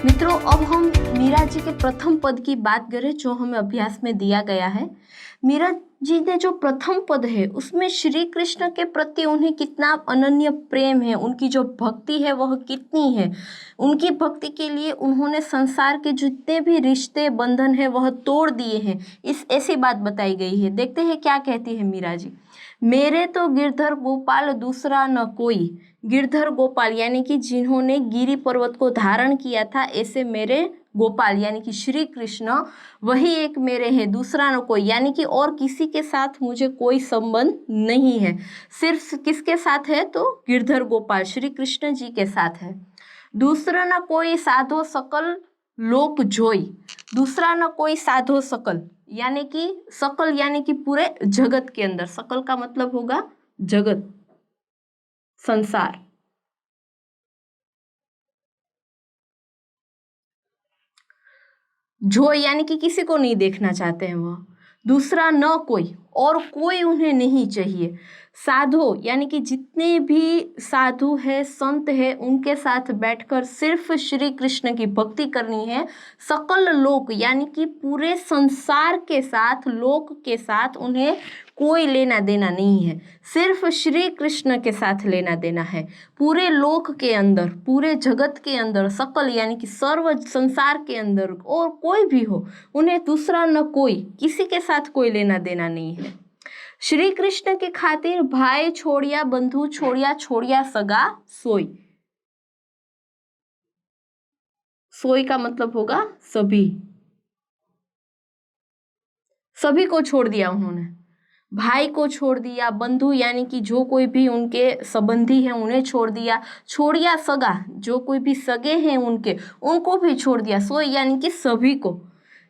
मित्रों, अब हम मीरा जी के प्रथम पद की बात करें जो हमें अभ्यास में दिया गया है। मीरा जी ने जो प्रथम पद है उसमें श्री कृष्ण के प्रति उन्हें कितना अनन्य प्रेम है, उनकी जो भक्ति है वह कितनी है। उनकी भक्ति के लिए उन्होंने संसार के जितने भी रिश्ते बंधन है वह तोड़ दिए हैं, इस ऐसी बात बताई गई है। देखते हैं क्या कहती है मीरा जी। मेरे तो गिरधर गोपाल दूसरा न कोई। गिरधर गोपाल यानी कि जिन्होंने गिरी पर्वत को धारण किया था, ऐसे मेरे गोपाल यानी कि श्री कृष्ण वही एक मेरे हैं, दूसरा न कोई, यानी कि और किसी के साथ मुझे कोई संबंध नहीं है। सिर्फ किसके साथ है तो गिरधर गोपाल श्री कृष्ण जी के साथ है। दूसरा न कोई साधो सकल लोक जोई। दूसरा न कोई साधो सकल यानी कि सकल यानी कि पूरे जगत के अंदर, सकल का मतलब होगा जगत, संसार। जो यानी कि किसी को नहीं देखना चाहते हैं वह। दूसरा न कोई, और कोई उन्हें नहीं चाहिए। साधु यानी कि जितने भी साधु है संत है उनके साथ बैठकर सिर्फ श्री कृष्ण की भक्ति करनी है। सकल लोक यानी कि पूरे संसार के साथ, लोक के साथ उन्हें कोई लेना देना नहीं है, सिर्फ श्री कृष्ण के साथ लेना देना है। पूरे लोक के अंदर, पूरे जगत के अंदर, सकल यानी कि सर्व संसार के अंदर और कोई भी हो, उन्हें दूसरा न कोई, किसी के साथ कोई लेना देना नहीं है। श्री कृष्ण के खातिर भाई छोड़िया, बंधु छोड़िया, छोड़िया सगा सोई। सोई का मतलब होगा सभी, सभी को छोड़ दिया उन्होंने। भाई को छोड़ दिया, बंधु यानी कि जो कोई भी उनके संबंधी हैं उन्हें छोड़ दिया, छोड़िया सगा जो कोई भी सगे हैं उनके, उनको भी छोड़ दिया। सो यानी कि सभी को।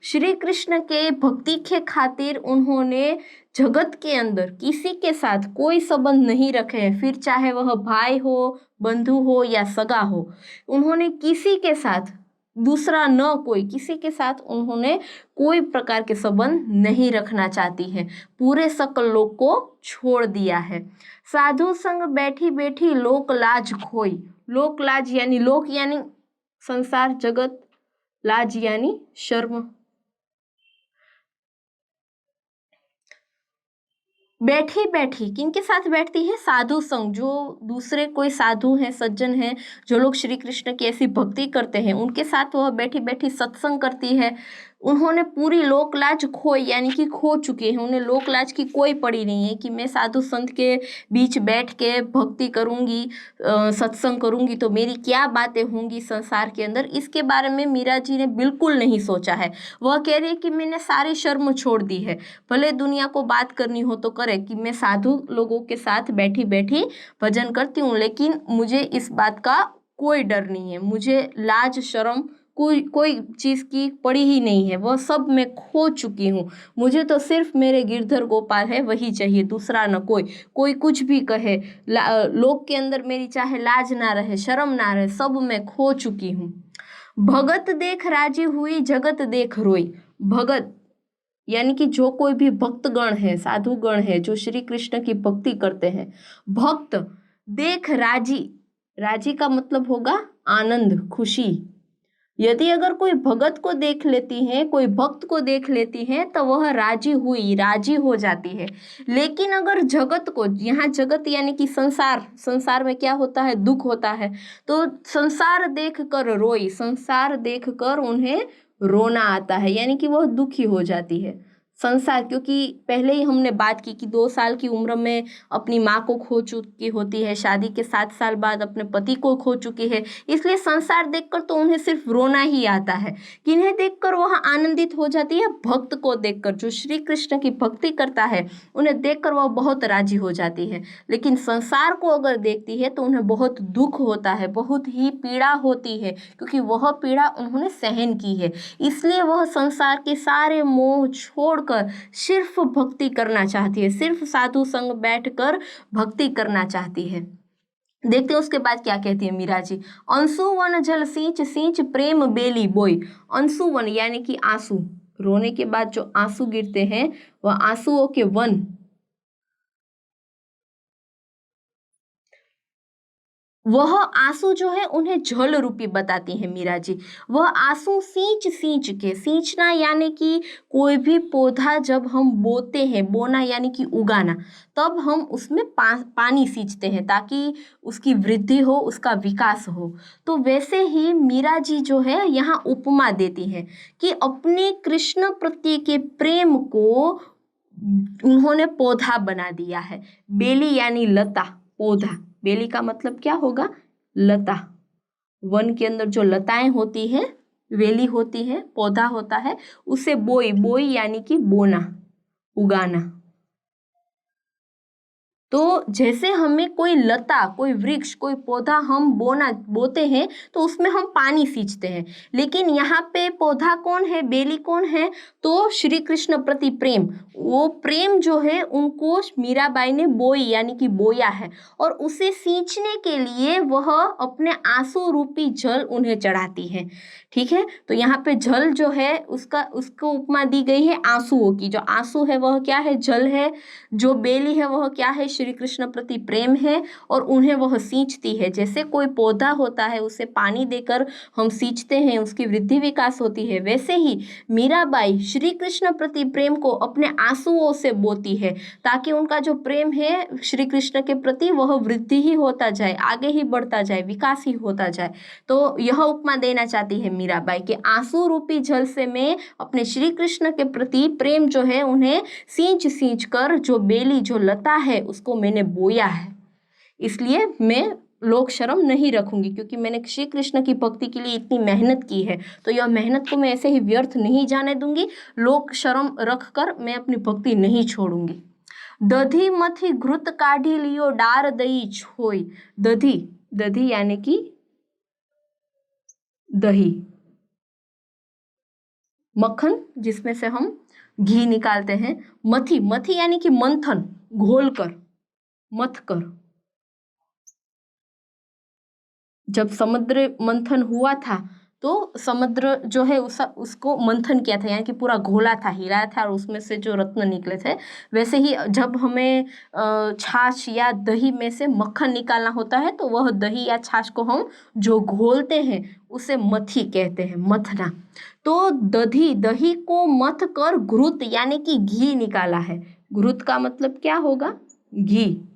श्री कृष्ण के भक्ति के खातिर उन्होंने जगत के अंदर किसी के साथ कोई संबंध नहीं रखे हैं, फिर चाहे वह भाई हो, बंधु हो या सगा हो। उन्होंने किसी के साथ, दूसरा न कोई, किसी के साथ उन्होंने कोई प्रकार के संबंध नहीं रखना चाहती है, पूरे सकल लोक को छोड़ दिया है। साधु संग बैठी बैठी लोक लाज खोई। लोक लाज यानी लोक यानी संसार जगत, लाज यानी शर्म। बैठी बैठी किनके साथ बैठती है? साधु संग, जो दूसरे कोई साधु हैं, सज्जन हैं, जो लोग श्री कृष्ण की ऐसी भक्ति करते हैं उनके साथ वह बैठी बैठी सत्संग करती है। उन्होंने पूरी लोक लाज खोई यानी कि खो चुके हैं, उन्हें लोक लाज की कोई पड़ी नहीं है कि मैं साधु संत के बीच बैठ के भक्ति करूंगी, सत्संग करूंगी तो मेरी क्या बातें होंगी संसार के अंदर, इसके बारे में मीरा जी ने बिल्कुल नहीं सोचा है। वह कह रही है कि मैंने सारी शर्म छोड़ दी है, भले दुनिया को बात करनी हो तो करे कि मैं साधु लोगों के साथ बैठी बैठी भजन करती हूँ, लेकिन मुझे इस बात का कोई डर नहीं है, मुझे लाज शर्म कोई कोई चीज की पड़ी ही नहीं है, वह सब मैं खो चुकी हूँ। मुझे तो सिर्फ मेरे गिरधर गोपाल है वही चाहिए, दूसरा न कोई। कोई कुछ भी कहे, लोक के अंदर मेरी चाहे लाज ना रहे, शर्म ना रहे, सब मैं खो चुकी हूँ। भगत देख राजी हुई, जगत देख रोई। भगत यानी कि जो कोई भी भक्तगण है, साधुगण है, जो श्री कृष्ण की भक्ति करते हैं, भक्त देख राजी, राजी का मतलब होगा आनंद, खुशी। यदि अगर कोई भगत को देख लेती है, कोई भक्त को देख लेती है तो वह राजी हुई, राजी हो जाती है। लेकिन अगर जगत को, यहाँ जगत यानी कि संसार, संसार में क्या होता है? दुख होता है, तो संसार देख कर रोई, संसार देख कर उन्हें रोना आता है, यानी कि वह दुखी हो जाती है। संसार, क्योंकि पहले ही हमने बात की कि 2 साल की उम्र में अपनी माँ को खो चुकी होती है, शादी के 7 साल बाद अपने पति को खो चुकी है, इसलिए संसार देखकर तो उन्हें सिर्फ रोना ही आता है। किन्हें देखकर वह आनंदित हो जाती है? भक्त को देखकर, जो श्री कृष्ण की भक्ति करता है उन्हें देखकर वह बहुत राजी हो जाती है। लेकिन संसार को अगर देखती है तो उन्हें बहुत दुख होता है, बहुत ही पीड़ा होती है, क्योंकि वह पीड़ा उन्होंने सहन की है। इसलिए वह संसार के सारे मोह छोड़कर सिर्फ भक्ति करना चाहती है, सिर्फ साधु संग बैठकर भक्ति करना चाहती है। देखते हैं उसके बाद क्या कहती है मीरा जी। अंशुवन जल सींच सींच प्रेम बेली बोई। अंशुवन यानी कि आंसू, रोने के बाद जो आंसू गिरते हैं वह आंसुओं के वन, वह आंसू जो है उन्हें जल रूपी बताती है मीरा जी। वह आंसू सींच सींच के, सींचना यानी कि कोई भी पौधा जब हम बोते हैं, बोना यानी कि उगाना, तब हम उसमें पानी सींचते हैं ताकि उसकी वृद्धि हो, उसका विकास हो। तो वैसे ही मीरा जी जो है यहाँ उपमा देती है कि अपने कृष्ण प्रति के प्रेम को उन्होंने पौधा बना दिया है। बेली यानी लता, पौधा, बेली का मतलब क्या होगा, लता। वन के अंदर जो लताएं होती है, वेली होती है, पौधा होता है, उसे बोई, बोई यानी कि बोना, उगाना। तो जैसे हमें कोई लता, कोई वृक्ष, कोई पौधा हम बोते हैं तो उसमें हम पानी सींचते हैं। लेकिन यहाँ पे पौधा कौन है, बेली कौन है, तो श्री कृष्ण प्रति प्रेम, वो प्रेम जो है उनको मीराबाई ने बोई यानी कि बोया है, और उसे सींचने के लिए वह अपने आंसू रूपी जल उन्हें चढ़ाती है। ठीक है, तो यहाँ पे जल जो है उसको उपमा दी गई है आंसुओं की। जो आंसू है वह क्या है, जल है। जो बेली है वह क्या है, श्री कृष्ण प्रति प्रेम है, और उन्हें वह सींचती है। जैसे कोई पौधा होता है, उसे पानी देकर हम सींचते हैं, उसकी वृद्धि विकास होती है, वैसे ही मीराबाई श्री कृष्ण प्रति प्रेम को अपने आंसुओं से बोती है, ताकि उनका जो प्रेम है श्री कृष्ण के प्रति वह वृद्धि ही होता जाए, आगे ही बढ़ता जाए, विकास ही होता जाए। तो यह उपमा देना चाहती है मीराबाई कि आंसू रूपी जल से मैं अपने श्री कृष्ण के प्रति प्रेम जो है उन्हें सींच सींच कर, जो बेली, जो लता है, उसको मैंने बोया है। इसलिए मैं लोक शर्म नहीं रखूंगी, क्योंकि मैंने श्री कृष्ण की भक्ति के लिए इतनी मेहनत की है, तो यह मेहनत को मैं ऐसे ही व्यर्थ नहीं जाने दूंगी। लोक शर्म रख कर मैं अपनी भक्ति नहीं छोड़ूंगी। दधी मथी घृत काढ़ी लियो डार दई छोई। दधी, दधी यानी कि दही, मक्खन जिसमें से हम घी निकालते हैं। मथी, मथी यानी कि मंथन, घोल कर, मथ कर। जब समुद्र मंथन हुआ था तो समुद्र जो है उसको मंथन किया था, यानी कि पूरा घोला था, हिलाया था, और उसमें से जो रत्न निकले थे। वैसे ही जब हमें छाछ या दही में से मक्खन निकालना होता है तो वह दही या छाछ को हम जो घोलते हैं उसे मथी कहते हैं, मथना। तो दधी, दही को मथ कर घृत यानी कि घी निकाला है। घृत का मतलब क्या होगा, घी।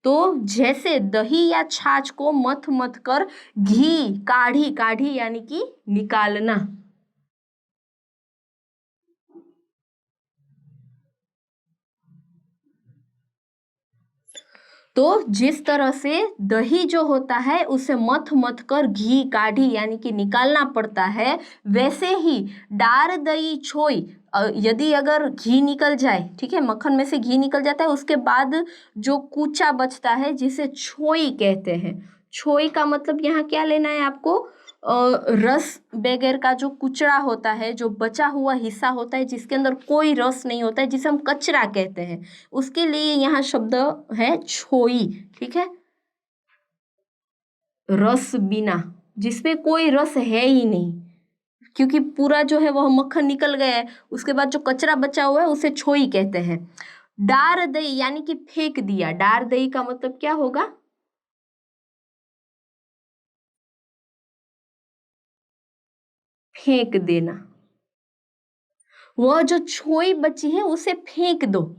तो जैसे दही या छाछ को मथ मथ कर घी, काढ़ी, काढ़ी यानी कि निकालना। तो जिस तरह से दही जो होता है उसे मथ मथ कर घी, काढ़ी यानी कि निकालना पड़ता है, वैसे ही डार दही छोई, यदि अगर घी निकल जाए, ठीक है, मक्खन में से घी निकल जाता है, उसके बाद जो कूचा बचता है जिसे छोई कहते हैं। छोई का मतलब यहाँ क्या लेना है आपको, रस बगैर का जो कुचड़ा होता है, जो बचा हुआ हिस्सा होता है जिसके अंदर कोई रस नहीं होता है, जिसे हम कचरा कहते हैं, उसके लिए यहाँ शब्द है छोई। ठीक है, रस बिना, जिसमें कोई रस है ही नहीं, क्योंकि पूरा जो है वह मक्खन निकल गया है, उसके बाद जो कचरा बचा हुआ है उसे छोई कहते हैं। डार दही यानी कि फेंक दिया। डार दही का मतलब क्या होगा, फेंक देना। वह जो छोई बची है उसे फेंक दो।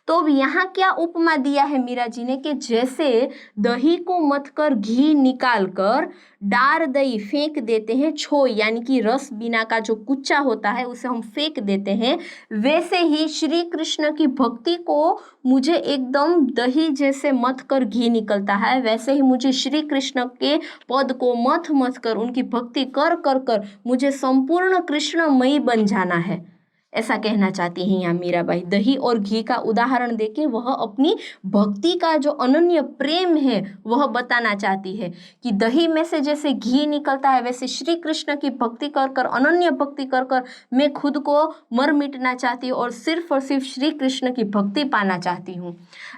तो अब यहाँ क्या उपमा दिया है मीरा जी ने, कि जैसे दही को मथ कर घी निकाल कर डार दही फेंक देते हैं, छोई यानी कि रस बिना का जो कुच्चा होता है उसे हम फेंक देते हैं, वैसे ही श्री कृष्ण की भक्ति को मुझे एकदम दही जैसे मथ कर घी निकलता है, वैसे ही मुझे श्री कृष्ण के पद को मथ मथ कर, उनकी भक्ति कर कर कर मुझे संपूर्ण कृष्णमयी बन जाना है। ऐसा कहना चाहती हैं यहाँ मीराबाई। दही और घी का उदाहरण देके वह अपनी भक्ति का जो अनन्य प्रेम है वह बताना चाहती है कि दही में से जैसे घी निकलता है, वैसे श्री कृष्ण की भक्ति कर कर, अनन्य भक्ति कर कर मैं खुद को मर मिटना चाहती हूँ और सिर्फ श्री कृष्ण की भक्ति पाना चाहती हूँ।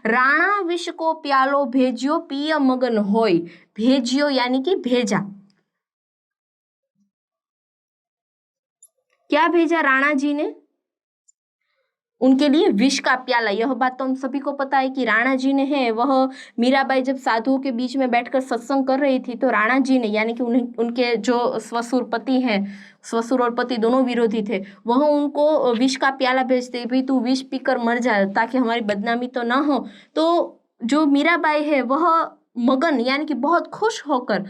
राणा विष को प्यालो भेजियो पिय मगन होय। भेजियो यानी कि भेजा। क्या भेजा राणा जी ने, उनके लिए विष का प्याला। यह बात तो हम सभी को पता है कि राणा जी ने है वह मीराबाई जब साधुओं के बीच में बैठकर सत्संग कर रही थी तो राणा जी ने यानी कि उन्हें उनके जो ससुर पति हैं, ससुर और पति दोनों विरोधी थे, वह उनको विष का प्याला भेजते, भाई तू विष पीकर मर जा ताकि हमारी बदनामी तो ना हो। तो जो मीराबाई है वह मगन यानी कि बहुत खुश होकर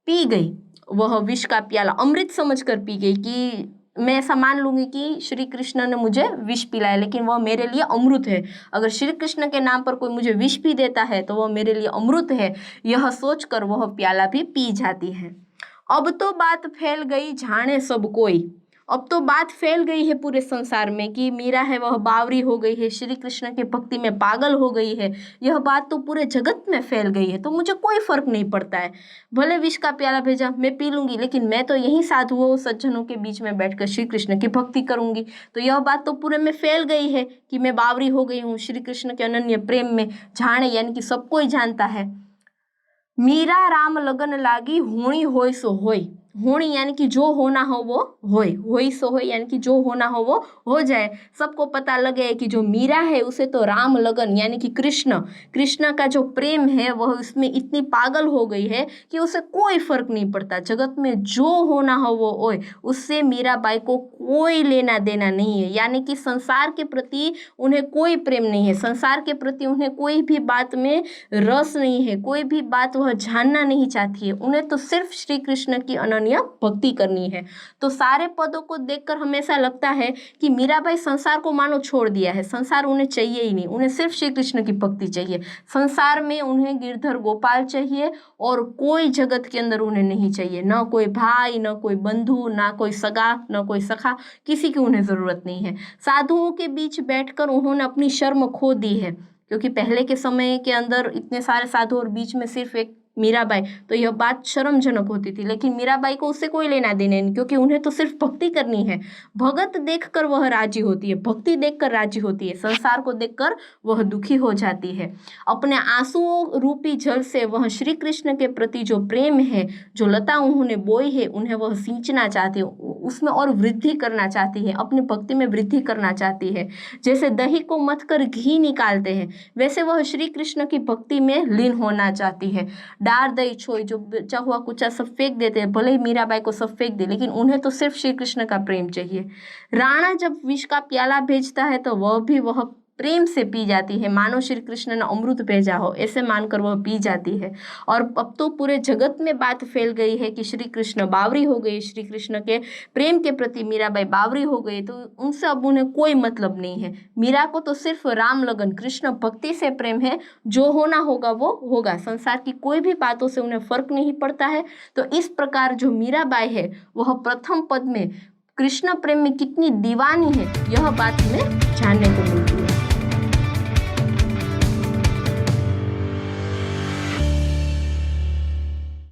पी गई वह विष का प्याला, अमृत समझकर पी गई कि मैं ऐसा मान लूंगी कि श्री कृष्ण ने मुझे विष पिलाया लेकिन वह मेरे लिए अमृत है। अगर श्री कृष्ण के नाम पर कोई मुझे विष भी देता है तो वह मेरे लिए अमृत है, यह सोचकर वह प्याला भी पी जाती है। अब तो बात फैल गई जाने सब कोई। अब तो बात फैल गई है पूरे संसार में कि मीरा है वह बावरी हो गई है, श्री कृष्ण की भक्ति में पागल हो गई है। यह बात तो पूरे जगत में फैल गई है, तो मुझे कोई फर्क नहीं पड़ता है, भले विष का प्याला भेजा मैं पी लूंगी, लेकिन मैं तो यही साधुओं सज्जनों के बीच में बैठकर श्री कृष्ण की भक्ति करूंगी। तो यह बात तो पूरे में फैल गई है कि मैं बावरी हो गई हूँ श्री कृष्ण के अनन्य प्रेम में। जाने यानी कि सब कोई जानता है। मीरा राम लगन लागी होनी होय सो होय। होनी यानी कि जो होना हो वो होय, होई सो होय यानी कि जो होना हो वो हो जाए। सबको पता लगे कि जो मीरा है उसे तो राम लगन यानी कि कृष्ण का जो प्रेम है वह उसमें इतनी पागल हो गई है कि उसे कोई फर्क नहीं पड़ता, जगत में जो होना हो वो होए, उससे मीराबाई को कोई लेना देना नहीं है। यानी कि संसार के प्रति उन्हें कोई प्रेम नहीं है, संसार के प्रति उन्हें कोई भी बात में रस नहीं है, कोई भी बात वह जानना नहीं चाहती है। उन्हें तो सिर्फ श्री कृष्ण की अनन्य भक्ति करनी है। तो सारे पदों को देखकर हमेशा लगता है कि मीराबाई संसार को मानो छोड़ दिया है, संसार उन्हें चाहिए ही नहीं, उन्हें सिर्फ श्री कृष्ण की भक्ति चाहिए। संसार में उन्हें गिरधर गोपाल चाहिए और कोई जगत के अंदर उन्हें नहीं चाहिए, ना कोई भाई, ना कोई बंधु, ना कोई सगा, ना कोई सखा, किसी की उन्हें जरूरत नहीं है। साधुओं के बीच बैठकर उन्होंने अपनी शर्म खो दी है, क्योंकि पहले के समय के अंदर इतने सारे साधु और बीच में सिर्फ एक मीराबाई, तो यह बात शर्मजनक होती थी। लेकिन मीराबाई को उससे कोई लेना देना नहीं, क्योंकि उन्हें तो सिर्फ भक्ति करनी है। भगत देखकर वह राजी होती है, भक्ति देखकर राजी होती है, संसार को देखकर वह दुखी हो जाती है। अपने आंसुओं रूपी जल से वह श्री कृष्ण के प्रति जो प्रेम है, जो लता उन्होंने बोई है, उन्हें वह सींचना चाहती है, उसमें और वृद्धि करना चाहती है, अपनी भक्ति में वृद्धि करना चाहती है। जैसे दही को मथ कर घी निकालते हैं, वैसे वह श्री कृष्ण की भक्ति में लीन होना चाहती है। डार दही छोई, जो बचा हुआ कुचा सब फेंक देते हैं, भले ही मीराबाई को सब फेंक दे, लेकिन उन्हें तो सिर्फ श्री कृष्ण का प्रेम चाहिए। राणा जब विष का प्याला भेजता है तो वह प्रेम से पी जाती है, मानो श्री कृष्ण ने अमृत भेजा हो, ऐसे मानकर वह पी जाती है। और अब तो पूरे जगत में बात फैल गई है कि श्री कृष्ण बावरी हो गई, श्री कृष्ण के प्रेम के प्रति मीराबाई बावरी हो गई, तो उनसे अब उन्हें कोई मतलब नहीं है। मीरा को तो सिर्फ राम लगन कृष्ण भक्ति से प्रेम है, जो होना होगा वो होगा, संसार की कोई भी बातों से उन्हें फर्क नहीं पड़ता है। तो इस प्रकार जो मीराबाई है वह प्रथम पद में कृष्ण प्रेम में कितनी दीवानी है, यह बात हमें जानने को मिलती है।